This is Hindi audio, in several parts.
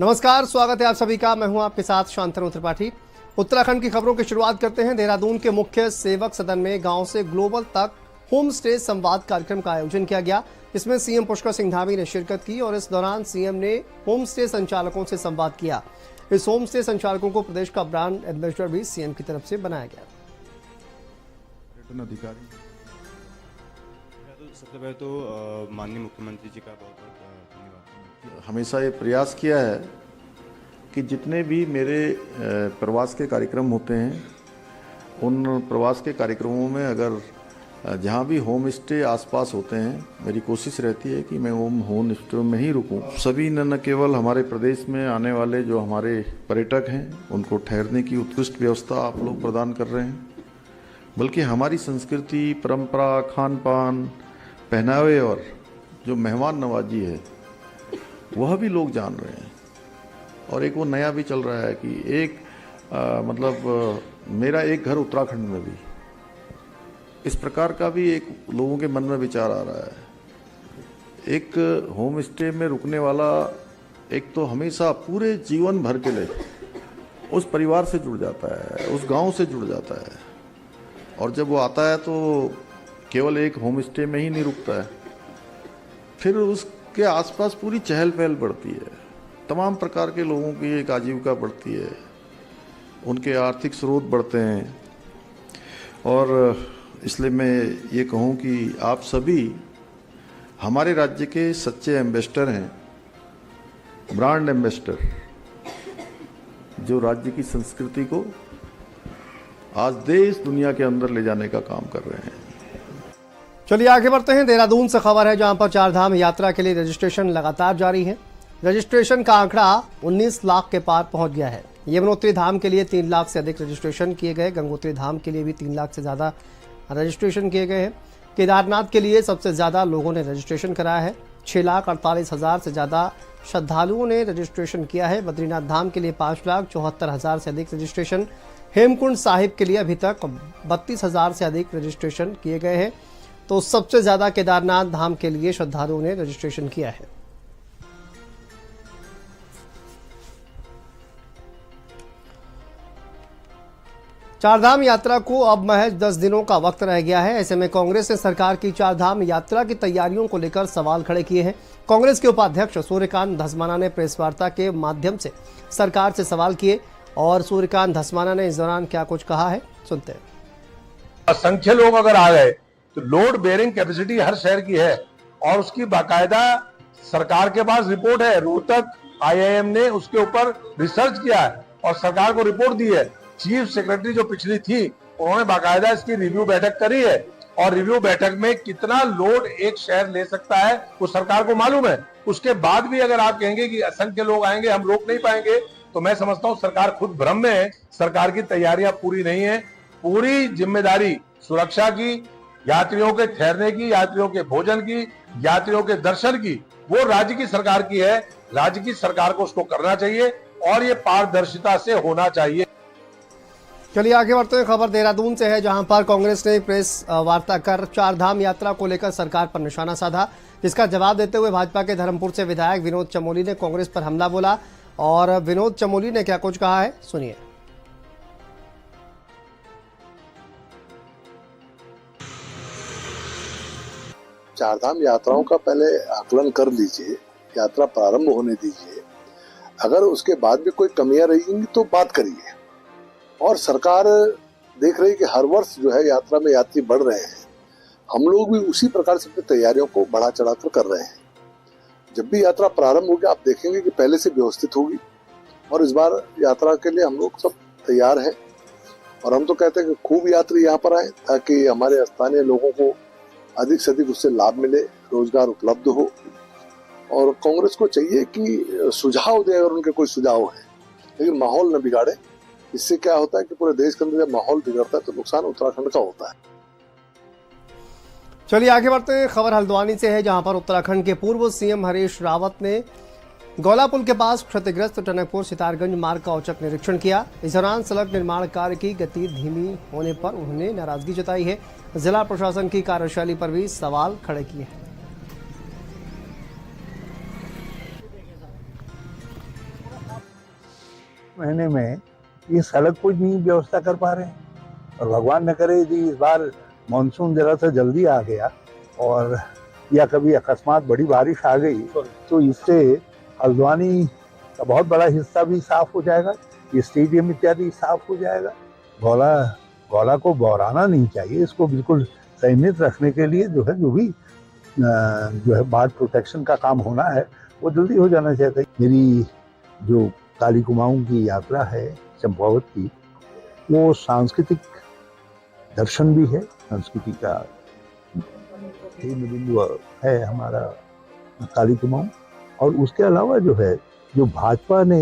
नमस्कार, स्वागत है आप सभी का। मैं हूं आपके साथ शांतनु त्रिपाठी। उत्तराखंड की खबरों की शुरुआत करते हैं। देहरादून के मुख्य सेवक सदन में गांव से ग्लोबल तक होम स्टे संवाद कार्यक्रम का आयोजन किया गया। इसमें सीएम पुष्कर सिंह धामी ने शिरकत की और इस दौरान सीएम ने होम स्टे संचालकों से संवाद किया। इस होम स्टे संचालकों को प्रदेश का ब्रांड एम्बेसडर भी सीएम की तरफ से बनाया गया। सबसे पहले तो माननीय मुख्यमंत्री जी का बहुत बहुत धन्यवाद। हमेशा ये प्रयास किया है कि जितने भी मेरे प्रवास के कार्यक्रम होते हैं उन प्रवास के कार्यक्रमों में अगर जहाँ भी होम स्टे आसपास होते हैं, मेरी कोशिश रहती है कि मैं होम स्टे में ही रुकूं। सभी न केवल हमारे प्रदेश में आने वाले जो हमारे पर्यटक हैं उनको ठहरने की उत्कृष्ट व्यवस्था आप लोग प्रदान कर रहे हैं, बल्कि हमारी संस्कृति, परंपरा, खान पान, पहनावे और जो मेहमान नवाजी है वह भी लोग जान रहे हैं। और एक वो नया भी चल रहा है कि मेरा एक घर उत्तराखंड में भी, इस प्रकार का भी एक लोगों के मन में विचार आ रहा है। एक होम स्टे में रुकने वाला एक तो हमेशा पूरे जीवन भर के लिए उस परिवार से जुड़ जाता है, उस गांव से जुड़ जाता है, और जब वो आता है तो केवल एक होम स्टे में ही नहीं रुकता है, फिर उसके आसपास पूरी चहल पहल बढ़ती है, तमाम प्रकार के लोगों की एक आजीविका बढ़ती है, उनके आर्थिक स्रोत बढ़ते हैं। और इसलिए मैं ये कहूँ कि आप सभी हमारे राज्य के सच्चे एम्बेसडर हैं, ब्रांड एम्बेसडर, जो राज्य की संस्कृति को आज देश दुनिया के अंदर ले जाने का काम कर रहे हैं। चलिए आगे बढ़ते हैं। देहरादून से खबर है जहां पर चारधाम यात्रा के लिए रजिस्ट्रेशन लगातार जारी है। रजिस्ट्रेशन का आंकड़ा 19 लाख के पार पहुंच गया है। यमुनोत्री धाम के लिए 3 लाख से अधिक रजिस्ट्रेशन किए गए। गंगोत्री धाम के लिए भी 3 लाख से ज़्यादा रजिस्ट्रेशन किए गए हैं। केदारनाथ के लिए सबसे ज़्यादा लोगों ने रजिस्ट्रेशन कराया है। 6,48,000 से ज़्यादा श्रद्धालुओं ने रजिस्ट्रेशन किया है। बद्रीनाथ धाम के लिए 5,74,000 से अधिक रजिस्ट्रेशन। हेमकुंड साहिब के लिए अभी तक 32,000 से अधिक रजिस्ट्रेशन किए गए हैं। तो सबसे ज़्यादा केदारनाथ धाम के लिए श्रद्धालुओं ने रजिस्ट्रेशन किया है। चारधाम यात्रा को अब महज 10 दिनों का वक्त रह गया है। ऐसे में कांग्रेस ने सरकार की चारधाम यात्रा की तैयारियों को लेकर सवाल खड़े किए हैं। कांग्रेस के उपाध्यक्ष सूर्यकांत धस्माना ने प्रेस वार्ता के माध्यम से सरकार से सवाल किए और सूर्यकांत धस्माना ने इस दौरान क्या कुछ कहा है, सुनते हैं। असंख्य लोग अगर आ गए तो लोड बेयरिंग कैपेसिटी हर शहर की है और उसकी बाकायदा सरकार के पास रिपोर्ट है। रोहतक IIM ने उसके ऊपर रिसर्च किया है और सरकार को रिपोर्ट दी है। चीफ सेक्रेटरी जो पिछली थी उन्होंने बाकायदा इसकी रिव्यू बैठक करी है और रिव्यू बैठक में कितना लोड एक शहर ले सकता है वो सरकार को मालूम है। उसके बाद भी अगर आप कहेंगे कि असंख्य लोग आएंगे, हम रोक नहीं पाएंगे, तो मैं समझता हूं सरकार खुद भ्रम में है। सरकार की तैयारियां पूरी नहीं है। पूरी जिम्मेदारी सुरक्षा की, यात्रियों के ठहरने की, यात्रियों के भोजन की, यात्रियों के दर्शन की, वो राज्य की सरकार की है। राज्य की सरकार को उसको करना चाहिए और ये पारदर्शिता से होना चाहिए। चलिए आगे बढ़ते हैं। खबर देहरादून से है जहां पर कांग्रेस ने प्रेस वार्ता कर चारधाम यात्रा को लेकर सरकार पर निशाना साधा, जिसका जवाब देते हुए भाजपा के धर्मपुर से विधायक विनोद चमोली ने कांग्रेस पर हमला बोला। और विनोद चमोली ने क्या कुछ कहा है, सुनिए। चारधाम यात्राओं का पहले आकलन कर लीजिए, यात्रा प्रारंभ होने दीजिए, अगर उसके बाद भी कोई कमियां रहेंगी तो बात करिए। और सरकार देख रही है कि हर वर्ष जो है यात्रा में यात्री बढ़ रहे हैं, हम लोग भी उसी प्रकार से अपनी तैयारियों को बढ़ा चढ़ाकर कर रहे हैं। जब भी यात्रा प्रारंभ होगी आप देखेंगे कि पहले से व्यवस्थित होगी और इस बार यात्रा के लिए हम लोग सब तैयार हैं। और हम तो कहते हैं कि खूब यात्री यहाँ पर आए ताकि हमारे स्थानीय लोगों को अधिक से अधिक उससे लाभ मिले, रोजगार उपलब्ध हो। और कांग्रेस को चाहिए कि सुझाव दे अगर उनके कोई सुझाव है, लेकिन माहौल न बिगाड़े। इससे क्या होता है कि पूरे देश के अंदर जब माहौल बिगड़ता है तो नुकसान उत्तराखंड का होता है। चलिए आगे बढ़ते हैं। खबर हल्द्वानी से है जहां पर उत्तराखंड के पूर्व सीएम हरीश रावत ने गौला पुल के पास क्षतिग्रस्त टनकपुर सितारगंज मार्ग का औचक निरीक्षण किया। इस दौरान सड़क निर्माण कार्य की गति धीमी होने पर उन्होंने नाराजगी जताई है। जिला प्रशासन की कार्यशैली पर भी सवाल खड़े किए हैं। महीने में ये सड़क को नहीं व्यवस्था कर पा रहे हैं। और भगवान न करे यदि इस बार मानसून जरा सा जल्दी आ गया और या कभी अकस्मात बड़ी बारिश आ गई तो इससे हल्द्वानी का बहुत बड़ा हिस्सा भी साफ हो जाएगा, ये स्टेडियम इत्यादि साफ हो जाएगा। गौला को बौराना नहीं चाहिए, इसको बिल्कुल संयमित रखने के लिए जो है बाढ़ प्रोटेक्शन का काम होना है वो जल्दी हो जाना चाहिए। मेरी जो काली कुमाऊं की यात्रा है चंपावत की, वो सांस्कृतिक दर्शन भी है, संस्कृति का केंद्र बिंदु है हमारा काली कुमाऊं। और उसके अलावा जो भाजपा ने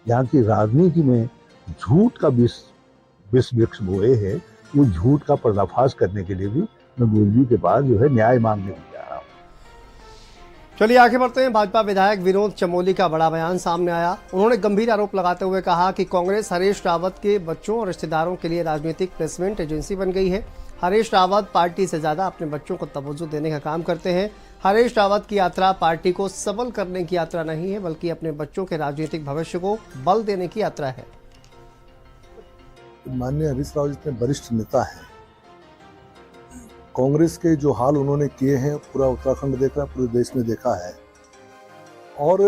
यहाँ की राजनीति में झूठ का विष वृक्ष बोए है, वो झूठ का पर्दाफाश करने के लिए भी मैं गुरु जी के पास न्याय मांगने जा रहा हूँ। चलिए आगे बढ़ते हैं। भाजपा विधायक विनोद चमोली का बड़ा बयान सामने आया। उन्होंने गंभीर आरोप लगाते हुए कहा कि कांग्रेस हरीश रावत के बच्चों और रिश्तेदारों के लिए राजनीतिक प्लेसमेंट एजेंसी बन गई है। हरीश रावत पार्टी से ज्यादा अपने बच्चों को तवज्जो देने का काम करते हैं। हरीश रावत की यात्रा पार्टी को सबल करने की यात्रा नहीं है, बल्कि अपने बच्चों के राजनीतिक भविष्य को बल देने की यात्रा है। माननीय हरीश रावत जितने वरिष्ठ नेता हैं, कांग्रेस के जो हाल उन्होंने किए हैं पूरा उत्तराखंड देख रहा है, पूरे देश में देखा है। और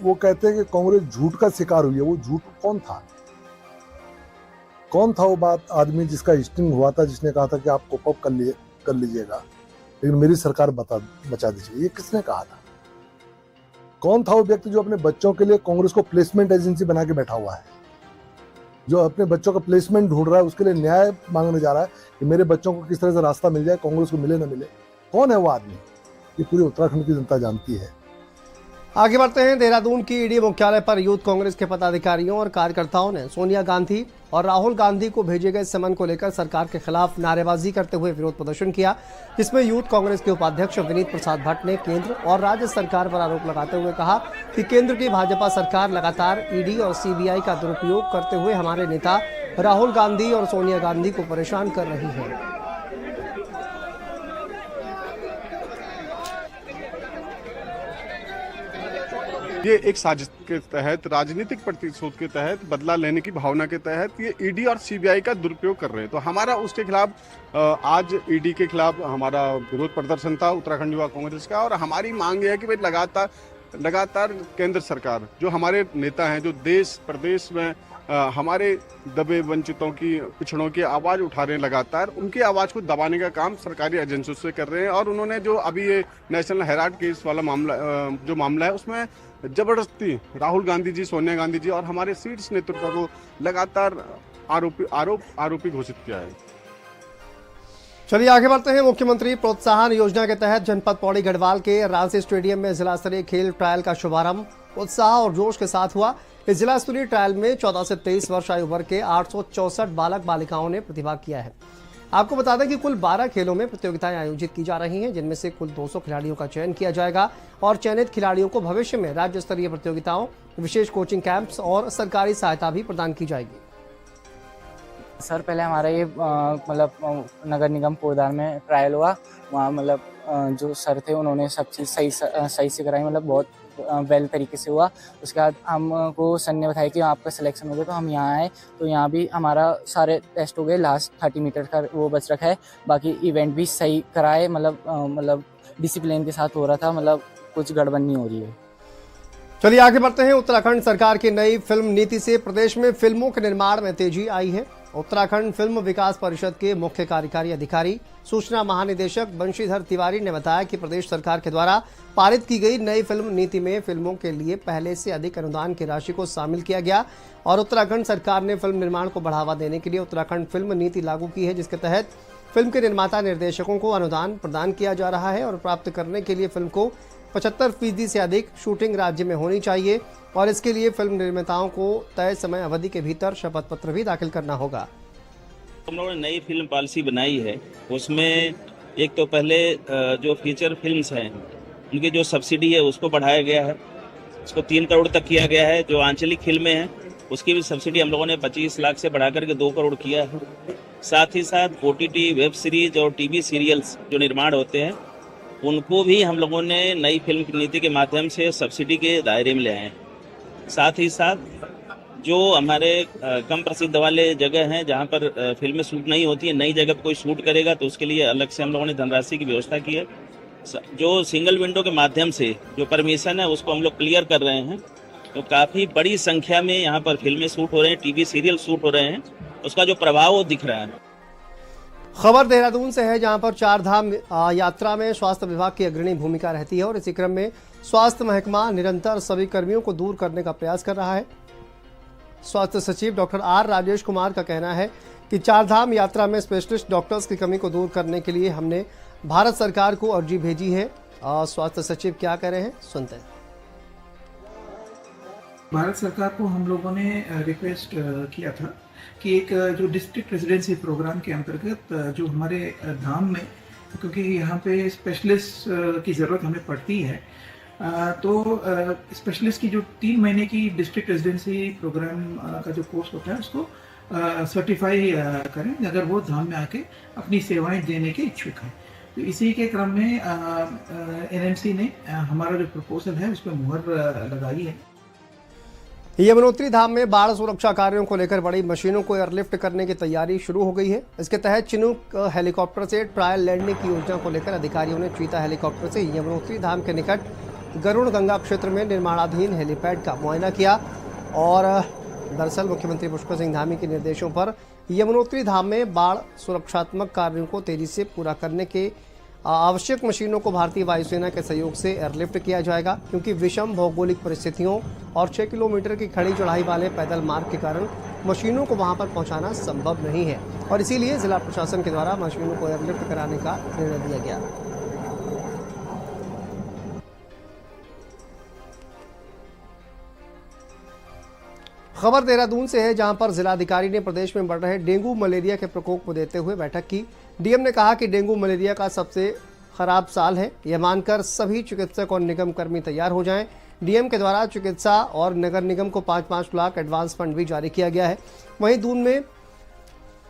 वो कहते हैं कि कांग्रेस झूठ का शिकार हुई है। वो झूठ कौन था? कौन था वो बात आदमी जिसका स्टिंग हुआ था, जिसने कहा था कि आप कोप अप कर लीजिएगा लेकिन मेरी सरकार बचा दीजिए? ये किसने कहा था? कौन था वो व्यक्ति जो अपने बच्चों के लिए कांग्रेस को प्लेसमेंट एजेंसी बना के बैठा हुआ है, जो अपने बच्चों का प्लेसमेंट ढूंढ रहा है, उसके लिए न्याय मांगने जा रहा है कि मेरे बच्चों को किस तरह से रास्ता मिल जाए, कांग्रेस को मिले ना मिले? कौन है वो आदमी? ये पूरी उत्तराखंड की जनता जानती है। आगे बढ़ते हैं। देहरादून की ईडी मुख्यालय पर यूथ कांग्रेस के पदाधिकारियों और कार्यकर्ताओं ने सोनिया गांधी और राहुल गांधी को भेजे गए समन को लेकर सरकार के खिलाफ नारेबाजी करते हुए विरोध प्रदर्शन किया, जिसमें यूथ कांग्रेस के उपाध्यक्ष विनीत प्रसाद भट्ट ने केंद्र और राज्य सरकार पर आरोप लगाते हुए कहा कि केंद्र की भाजपा सरकार लगातार ईडी और सीबीआई का दुरुपयोग करते हुए हमारे नेता राहुल गांधी और सोनिया गांधी को परेशान कर रही है। ये एक साजिश के तहत, राजनीतिक प्रतिशोध के तहत, बदला लेने की भावना के तहत ये ईडी और सीबीआई का दुरुपयोग कर रहे हैं। तो हमारा उसके खिलाफ आज ईडी के खिलाफ हमारा विरोध प्रदर्शन था उत्तराखंड युवा कांग्रेस का। और हमारी मांग है कि भाई लगातार केंद्र सरकार, जो हमारे नेता हैं, जो देश प्रदेश में हमारे दबे वंचितों की, पिछड़ों की आवाज़ उठा रहे हैं, लगातार उनकी आवाज़ को दबाने का काम सरकारी एजेंसियों से कर रहे हैं। और उन्होंने जो अभी ये नेशनल हेराल्ड केस वाला मामला है, उसमें जबरदस्ती राहुल गांधी जी, सोनिया गांधी जी और हमारे शीर्ष नेतृत्व को लगातार आरोपी घोषित किया है। चलिए आगे बढ़ते हैं। मुख्यमंत्री प्रोत्साहन योजना के तहत जनपद पौड़ी गढ़वाल के रांसी स्टेडियम में जिला स्तरीय खेल ट्रायल का शुभारंभ उत्साह और जोश के साथ हुआ। इस जिला स्तरीय ट्रायल में 14 से 23 वर्ष आयु वर्ग के 864 बालक बालिकाओं ने प्रतिभाग किया है। आपको बता दें कि कुल 12 खेलों में प्रतियोगिताएं आयोजित की जा रही हैं, जिनमें से कुल 200 खिलाड़ियों का चयन किया जाएगा और चयनित खिलाड़ियों को भविष्य में राज्य स्तरीय प्रतियोगिताओं, विशेष कोचिंग कैंप्स और सरकारी सहायता भी प्रदान की जाएगी। सर, पहले हमारा ये मतलब नगर निगम पोदार में ट्रायल हुआ। वहाँ मतलब जो सर थे उन्होंने सब चीज़ सही से कराई, मतलब बहुत वेल तरीके से हुआ। उसके बाद हमको सर ने बताया कि आपका सिलेक्शन हो गया, तो हम यहाँ आए। तो यहाँ भी हमारा सारे टेस्ट हो गए। लास्ट 30 मीटर का वो बच रखा है। बाकी इवेंट भी सही कराए, मतलब डिसिप्लिन के साथ हो रहा था, मतलब कुछ गड़बड़ नहीं हो रही है। चलिए आगे बढ़ते हैं। उत्तराखंड सरकार की नई फिल्म नीति से प्रदेश में फिल्मों के निर्माण में तेजी आई है। उत्तराखंड फिल्म विकास परिषद के मुख्य कार्यकारी अधिकारी, सूचना महानिदेशक बंशीधर तिवारी ने बताया कि प्रदेश सरकार के द्वारा पारित की गई नई फिल्म नीति में फिल्मों के लिए पहले से अधिक अनुदान की राशि को शामिल किया गया और उत्तराखंड सरकार ने फिल्म निर्माण को बढ़ावा देने के लिए उत्तराखंड फिल्म नीति लागू की है, जिसके तहत फिल्म के निर्माता निर्देशकों को अनुदान प्रदान किया जा रहा है और प्राप्त करने के लिए फिल्म को 75% से अधिक शूटिंग राज्य में होनी चाहिए और इसके लिए फिल्म निर्माताओं को तय समय अवधि के भीतर शपथ पत्र भी दाखिल करना होगा। हम लोगों ने नई फिल्म पॉलिसी बनाई है। उसमें एक तो पहले जो फीचर फिल्म्स हैं उनकी जो सब्सिडी है उसको बढ़ाया गया है, उसको 3 करोड़ तक किया गया है। जो आंचलिक फिल्में हैं उसकी भी सब्सिडी हम लोगों ने 25 लाख से बढ़ा करके 2 करोड़ किया है। साथ ही साथ OTT वेब सीरीज और TV सीरियल्स जो निर्माण होते हैं उनको भी हम लोगों ने नई फिल्म नीति के माध्यम से सब्सिडी के दायरे में ले आए हैं। साथ ही साथ जो हमारे कम प्रसिद्ध वाले जगह हैं जहाँ पर फिल्में शूट नहीं होती है, नई जगह पर कोई शूट करेगा तो उसके लिए अलग से हम लोगों ने धनराशि की व्यवस्था की है। जो सिंगल विंडो के माध्यम से जो परमिशन है उसको हम लोग क्लियर कर रहे हैं, तो काफ़ी बड़ी संख्या में यहाँ पर फिल्में शूट हो रहे हैं, टीवी सीरियल शूट हो रहे हैं, उसका जो प्रभाव वो दिख रहा है। खबर देहरादून से है, जहां पर चार धाम यात्रा में स्वास्थ्य विभाग की अग्रणी भूमिका रहती है और इसी क्रम में स्वास्थ्य महकमा निरंतर सभी कर्मियों को दूर करने का प्रयास कर रहा है। स्वास्थ्य सचिव डॉक्टर आर राजेश कुमार का कहना है कि चार धाम यात्रा में स्पेशलिस्ट डॉक्टर्स की कमी को दूर करने के लिए हमने भारत सरकार को अर्जी भेजी है। स्वास्थ्य सचिव क्या कह रहे हैं, सुनते हैं। भारत सरकार को हम लोगों ने रिक्वेस्ट किया था कि एक जो डिस्ट्रिक्ट रेजिडेंसी प्रोग्राम के अंतर्गत जो हमारे धाम में, क्योंकि यहाँ पे स्पेशलिस्ट की ज़रूरत हमें पड़ती है, तो स्पेशलिस्ट की जो 3 महीने की डिस्ट्रिक्ट रेजिडेंसी प्रोग्राम का जो कोर्स होता है उसको सर्टिफाई करें अगर वो धाम में आके अपनी सेवाएं देने के इच्छुक हैं। तो इसी के क्रम में एनएमसी ने हमारा जो प्रपोजल है उस पर मुहर लगाई है। यमुनोत्री धाम में बाढ़ सुरक्षा कार्यों को लेकर बड़ी मशीनों को एयरलिफ्ट करने की तैयारी शुरू हो गई है। इसके तहत चिनूक हेलीकॉप्टर से ट्रायल लैंडिंग की योजना को लेकर अधिकारियों ने चीता हेलीकॉप्टर से यमुनोत्री धाम के निकट गरुड़ गंगा क्षेत्र में निर्माणाधीन हेलीपैड का मुआयना किया। और दरअसल मुख्यमंत्री पुष्कर सिंह धामी के निर्देशों पर यमुनोत्री धाम में बाढ़ सुरक्षात्मक कार्यों को तेजी से पूरा करने के आवश्यक मशीनों को भारतीय वायुसेना के सहयोग से एयरलिफ्ट किया जाएगा, क्योंकि विषम भौगोलिक परिस्थितियों और 6 किलोमीटर की खड़ी चढ़ाई वाले पैदल मार्ग के कारण मशीनों को वहां पर पहुंचाना संभव नहीं है और इसीलिए जिला प्रशासन के द्वारा मशीनों को एयरलिफ्ट कराने का निर्णय दिया गया। खबर देहरादून से है, जहां पर जिलाधिकारी ने प्रदेश में बढ़ रहे डेंगू मलेरिया के प्रकोप को देते हुए बैठक की। डीएम ने कहा कि डेंगू मलेरिया का सबसे खराब साल है, यह मानकर सभी चिकित्सक और निगम कर्मी तैयार हो जाएं। डीएम के द्वारा चिकित्सा और नगर निगम को 5-5 लाख एडवांस फंड भी जारी किया गया है। वहीं दून में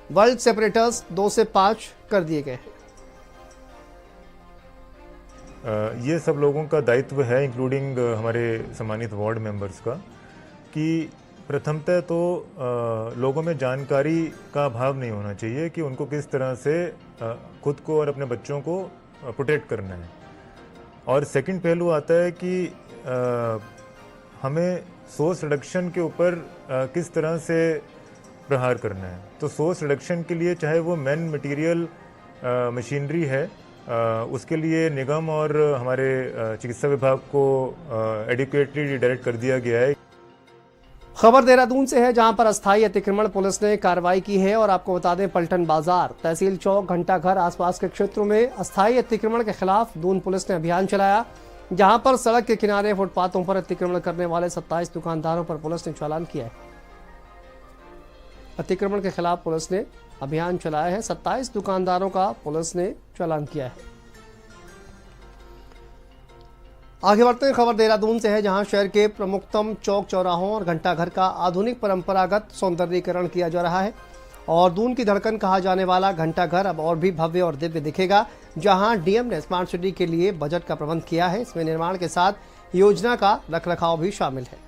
वर्ल्ड सेपरेटर्स 2 से 5 कर दिए गए हैं। ये सब लोगों का दायित्व है, इंक्लूडिंग हमारे सम्मानित वार्ड मेंबर्स का, कि प्रथमतः तो लोगों में जानकारी का अभाव नहीं होना चाहिए कि उनको किस तरह से खुद को और अपने बच्चों को प्रोटेक्ट करना है। और सेकंड पहलू आता है कि हमें सोर्स रिडक्शन के ऊपर किस तरह से प्रहार करना है। तो सोर्स रिडक्शन के लिए चाहे वो मैन मटेरियल मशीनरी है, उसके लिए निगम और हमारे चिकित्सा विभाग को एडिक्वेटली डायरेक्ट कर दिया गया है। खबर देहरादून से है, जहां पर अस्थायी अतिक्रमण पुलिस ने कार्रवाई की है। और आपको बता दें, पलटन बाजार, तहसील चौक, घंटाघर आसपास के क्षेत्रों में अस्थायी अतिक्रमण के खिलाफ दून पुलिस ने अभियान चलाया, जहां पर सड़क के किनारे फुटपाथों पर अतिक्रमण करने वाले 27 दुकानदारों पर पुलिस ने चालान किया है। अतिक्रमण के खिलाफ पुलिस ने अभियान चलाया है, 27 दुकानदारों का पुलिस ने चालान किया है। आगे बढ़ते हैं, खबर देहरादून से है, जहां शहर के प्रमुखतम चौक चौराहों और घंटाघर का आधुनिक परंपरागत सौंदर्यीकरण किया जा रहा है। और दून की धड़कन कहा जाने वाला घंटाघर अब और भी भव्य और दिव्य दिखेगा, जहां डीएम ने स्मार्ट सिटी के लिए बजट का प्रबंध किया है। इसमें निर्माण के साथ योजना का रखरखाव भी शामिल है।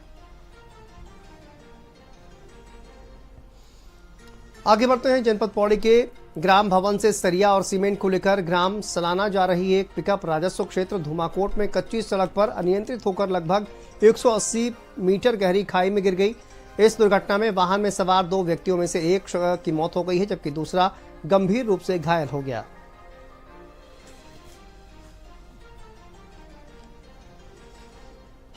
आगे बढ़ते हैं, जनपद पौड़ी के ग्राम भवन से सरिया और सीमेंट को लेकर ग्राम सलाना जा रही एक पिकअप राजस्व क्षेत्र धुमाकोट में कच्ची सड़क पर अनियंत्रित होकर लगभग 180 मीटर गहरी खाई में गिर गई। इस दुर्घटना में वाहन में सवार 2 व्यक्तियों में से एक की मौत हो गई है, जबकि दूसरा गंभीर रूप से घायल हो गया।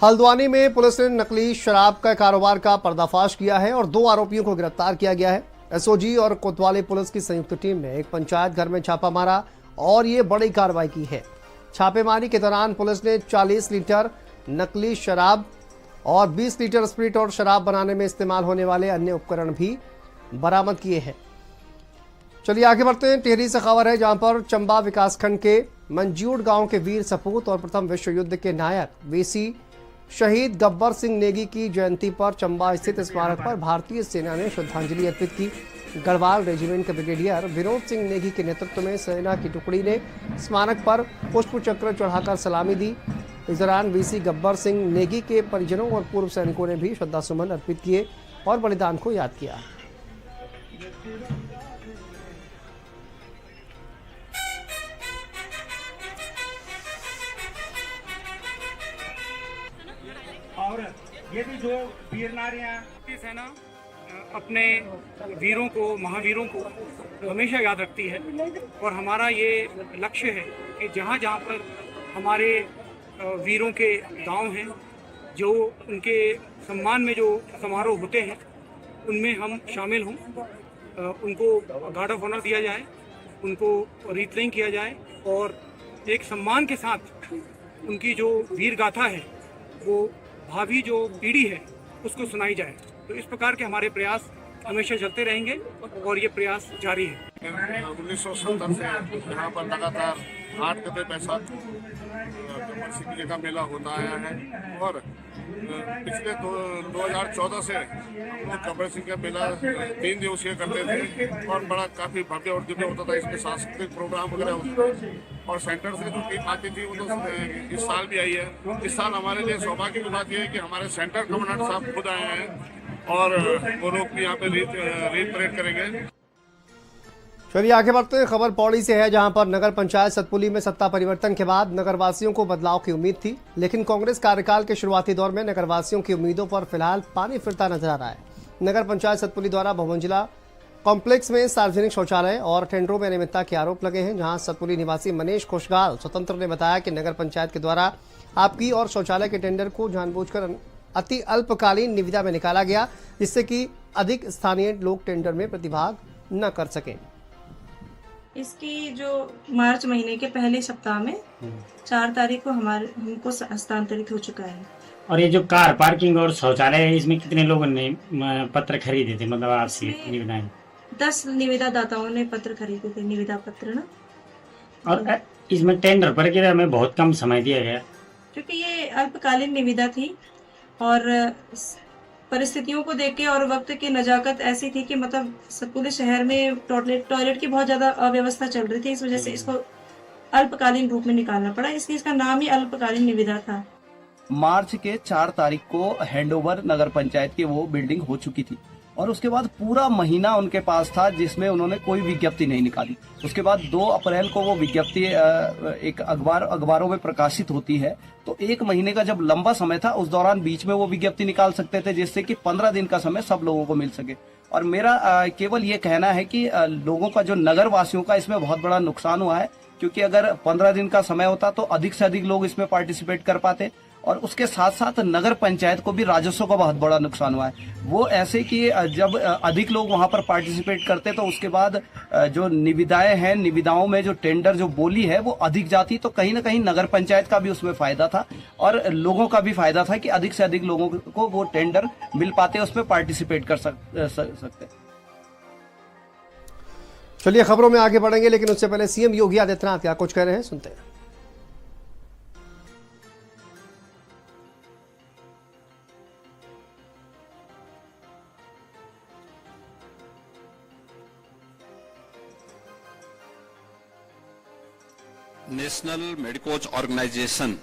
हल्द्वानी में पुलिस ने नकली शराब का कारोबार का पर्दाफाश किया है और 2 आरोपियों को गिरफ्तार किया गया है। एसओजी और कोतवाली पुलिस की संयुक्त टीम ने एक पंचायत घर में छापा मारा और ये बड़ी कार्रवाई की है। छापेमारी के दौरान पुलिस ने 40 लीटर नकली शराब और 20 लीटर स्प्रिट और शराब बनाने में इस्तेमाल होने वाले अन्य उपकरण भी बरामद किए हैं। चलिए आगे बढ़ते हैं, टिहरी से खबर है, जहां पर चंबा विकासखंड के मंजूड़ गांव के वीर सपूत और प्रथम विश्व युद्ध के नायक वीसी शहीद गब्बर सिंह नेगी की जयंती पर चंबा स्थित स्मारक पर भारतीय सेना ने श्रद्धांजलि अर्पित की। गढ़वाल रेजिमेंट के ब्रिगेडियर विनोद सिंह नेगी के नेतृत्व में सेना की टुकड़ी ने स्मारक पर पुष्प चक्र चढ़ाकर सलामी दी। इस दौरान वीसी गब्बर सिंह नेगी के परिजनों और पूर्व सैनिकों ने भी श्रद्धासुमन अर्पित किए। और बलिदान को याद किया। और ये भी जो वीर नारियां सेना अपने वीरों को, महावीरों को हमेशा याद रखती है। और हमारा ये लक्ष्य है कि जहाँ जहाँ पर हमारे वीरों के गांव हैं, जो उनके सम्मान में जो समारोह होते हैं उनमें हम शामिल हों, उनको गार्ड ऑफ ऑनर दिया जाए, उनको रीथलिंग किया जाए और एक सम्मान के साथ उनकी जो वीर गाथा है वो भावी जो पीढ़ी है उसको सुनाई जाए। तो इस प्रकार के हमारे प्रयास हमेशा चलते रहेंगे और ये प्रयास जारी है। 1970 से यहाँ पर लगातार 8 गते बैसाख गब्बर सिंह जी का मेला होता आया है और पिछले 2014 से गब्बर सिंह का मेला 3 दिवसीय करते थे और बड़ा काफी भव्य और दिव्य होता था। इसमें सांस्कृतिक प्रोग्राम वगैरह होते थे और सेंटर से जो टीम आती थी वो तो इस साल भी आई है। इस साल हमारे लिए सौभाग्य की बात यह है कि हमारे सेंटर कमांडेंट साहब खुद आए हैं और वो लोग भी यहाँ पे रीत परेड करेंगे। चलिए आगे बढ़ते हैं। खबर पौड़ी से है, जहां पर नगर पंचायत सतपुली में सत्ता परिवर्तन के बाद नगरवासियों को बदलाव की उम्मीद थी, लेकिन कांग्रेस कार्यकाल के शुरुआती दौर में नगरवासियों की उम्मीदों पर फिलहाल पानी फिरता नजर आ रहा है। नगर पंचायत सतपुली द्वारा बहुमंजिला कॉम्प्लेक्स में सार्वजनिक शौचालय और टेंडरों में अनियमितता के आरोप लगे हैं, जहां सतपुली निवासी मनीष खुशगाल स्वतंत्र ने बताया कि नगर पंचायत के द्वारा आपकी और शौचालय के टेंडर को जानबूझकर अति अल्पकालीन निविदा में निकाला गया, जिससे कि अधिक स्थानीय लोग टेंडर में प्रतिभाग न कर सकें। इसकी जो मार्च महीने के पहले सप्ताह में 4 तारीख को हमको हस्तांतरित हो चुका है। और ये जो कार पार्किंग और शौचालय है, इसमें कितने लोगों ने पत्र खरीदे थे, मतलब आपसे निविदाएं? 10 निविदा दाताओं ने पत्र खरीदे थे, निविदा पत्र ना। और इसमें टेंडर प्रक्रिया में बहुत कम समय दिया गया, क्योंकि ये अल्पकालीन निविदा थी और परिस्थितियों को देख के और वक्त की नजाकत ऐसी थी कि मतलब पूरे शहर में टॉयलेट की बहुत ज्यादा अव्यवस्था चल रही थी। इस वजह से इसको अल्पकालीन रूप में निकालना पड़ा, इसलिए इसका नाम ही अल्पकालीन निविदा था। मार्च के 4 तारीख को हैंडओवर नगर पंचायत की वो बिल्डिंग हो चुकी थी और उसके बाद पूरा महीना उनके पास था जिसमें उन्होंने कोई विज्ञप्ति नहीं निकाली। उसके बाद 2 अप्रैल को वो विज्ञप्ति एक अखबारों में प्रकाशित होती है, तो 1 महीने का जब लंबा समय था उस दौरान बीच में वो विज्ञप्ति निकाल सकते थे, जिससे कि 15 दिन का समय सब लोगों को मिल सके। और मेरा केवल ये कहना है कि लोगों का, जो नगर वासियों का इसमें बहुत बड़ा नुकसान हुआ है, क्योंकि अगर 15 दिन का समय होता तो अधिक से अधिक लोग इसमें पार्टिसिपेट कर पाते। और उसके साथ साथ नगर पंचायत को भी राजस्व का बहुत बड़ा नुकसान हुआ है। वो ऐसे कि जब अधिक लोग वहां पर पार्टिसिपेट करते तो उसके बाद जो निविदाएं हैं, निविदाओं में जो टेंडर जो बोली है वो अधिक जाती, तो कहीं ना कहीं नगर पंचायत का भी उसमें फायदा था और लोगों का भी फायदा था कि अधिक से अधिक लोगों को वो टेंडर मिल पाते, उसमें पार्टिसिपेट कर सकते। चलिए खबरों में आगे बढ़ेंगे, लेकिन उससे पहले सीएम योगी आदित्यनाथ क्या कुछ कह रहे हैं, सुनते हैं। National medicos organisation